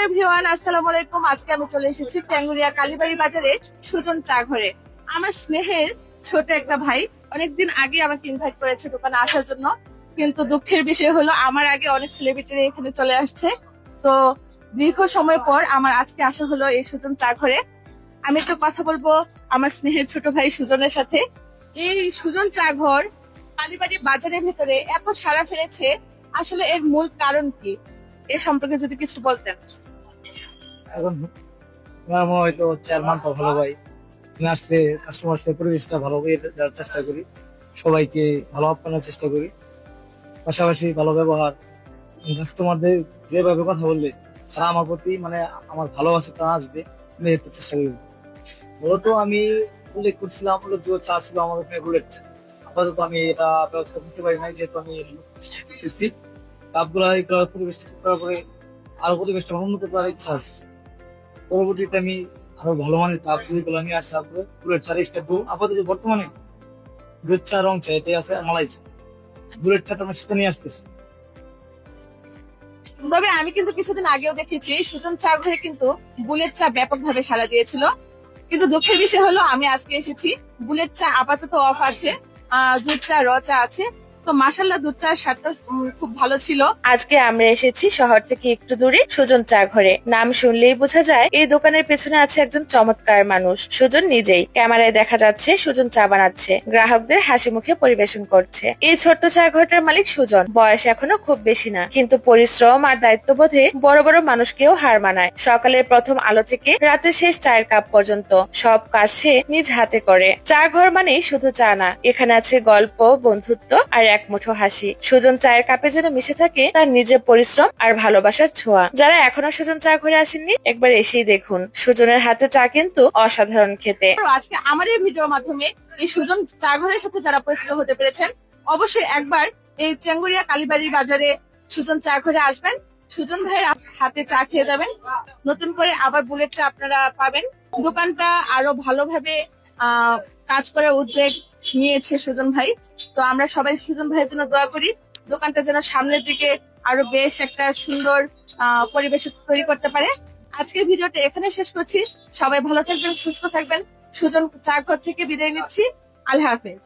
Everyone, আসসালামু আলাইকুম। আজকে আমি চলে এসেছি টেঙ্গুরিয়া কালীবাড়ি বাজারে সুজন চা ঘরে। আমার স্নেহের ছোট একটা ভাই অনেকদিন আগে আমাকে ইনভাইট করেছে দোকানে আসার জন্য, কিন্তু দুঃখের বিষয় হলো আমার আগে অনেক সেলিব্রিটি এখানে চলে আসছে। তো দীর্ঘ সময় পর আমার আজকে আসা হলো এই সুজন চা ঘরে। আমি একটু কথা বলবো আমার স্নেহের ছোট ভাই সুজনের সাথে। এই সুজন চা ঘর কালীবাড়ি বাজারের ভেতরে এত সাড়া ফেলেছে, আসলে এর মূল কারণ কি? এ সম্পর্কে যদি কিছু বলতেন। এখন আমার মনে হয়তো চেয়ারম্যানটা ভালো ভাই, এখানে আসলে কাস্টমার পরিবেশটা ভালো করে দেওয়ার চেষ্টা করি, সবাইকে ভালো আপ্যায়নের চেষ্টা করি, পাশাপাশি ভালো ব্যবহার। কাস্টমারদের যেভাবে কথা বললে তারা আমার প্রতি মানে আমার ভালোবাসাটা আসবে, আমি একটা চেষ্টা করি। মূলত আমি উল্লেখ করছিলাম হলো যে চা ছিল আমার ওখানে বুলেট চা। আপাতত আমি এটা ব্যবস্থা করতে পারি নাই, যেহেতু আমি করতেছি কাপগুলা এগুলো পরিবেশটা ঠিক করার পরে আরো পরিবেশটা উন্নত করার ইচ্ছা আছে। পরবর্তীতে আমি আরো ভালো মানের কাপ গুলো নিয়ে আসার পরে বুলেট চার স্টেপ দেবো। আপাতত বর্তমানে দুধ চা, রং চা, এটাই আছে, মালাই চা। বুলেট চাটা আমার সাথে নিয়ে আসতেছে। তবে আমি কিন্তু কিছুদিন আগেও দেখেছি সুজন চা ঘরে কিন্তু বুলেট চা ব্যাপকভাবে সাড়া দিয়েছিল। কিন্তু দুঃখের বিষয় হলো আমি আজকে এসেছি, বুলেট চা আপাতত অফ আছে, দুধ চা, র চা আছে। তো মাশাল্লাহ দুধ চার স্বাদটা খুব ভালো ছিল। আজকে আমরা এসেছি শহর থেকে একটু দূরে সুজন চা ঘরে। নাম শুনলেই বোঝা যায় এই দোকানের পেছনে আছে একজন চমৎকার মানুষ, সুজন নিজেই। ক্যামেরায় দেখা যাচ্ছে সুজন চা বানাচ্ছে, গ্রাহকদের হাসি মুখে পরিবেশন করছে। এই ছোট্ট চা ঘরটার মালিক সুজন। বয়স এখনো খুব বেশি না, কিন্তু পরিশ্রম আর দায়িত্ববোধে বড় বড় মানুষকেও হার মানায়। সকালের প্রথম আলো থেকে রাতের শেষ চায়ের কাপ পর্যন্ত সব কাজ সে নিজ হাতে করে। চা ঘর মানে শুধু চা না, এখানে আছে গল্প, বন্ধুত্ব আর এক মুঠো হাসি। সুজন চায়ের কাপে যেন মিশে থাকে তার নিজের পরিশ্রম আর ভালোবাসার ছোঁয়া। যারা এখনো সুজন চা ঘরে আসেননি, একবার এসেই দেখুন। সুজনের হাতে চা কিন্তু অসাধারণ খেতে। আজকে আমার এই ভিডিওর মাধ্যমে এই সুজন চা ঘরের সাথে যারা পরিচিত হতে পেরেছেন, অবশ্যই একবার এই টেঙ্গুরিয়া কালীবাড়ি বাজারে সুজন চা ঘরে আসবেন। সুজন ভাইয়ের হাতে চা খেয়ে যাবেন, নতুন করে আবার বুলেট চা আপনারা পাবেন। দোকানটা আরো ভালোভাবে কাজ করার উদ্যোগ নিয়েছে সুজন ভাই। তো আমরা সবাই সুজন ভাইয়ের জন্য দোয়া করি, দোকানটা যেন সামনের দিকে আরো বেশ একটা সুন্দর পরিবেশ তৈরি করতে পারে। আজকের ভিডিওটা এখানে শেষ করছি। সবাই ভালো থাকবেন, সুস্থ থাকবেন। সুজন চা ঘর থেকে বিদায় নিচ্ছি। আল্লাহ হাফেজ।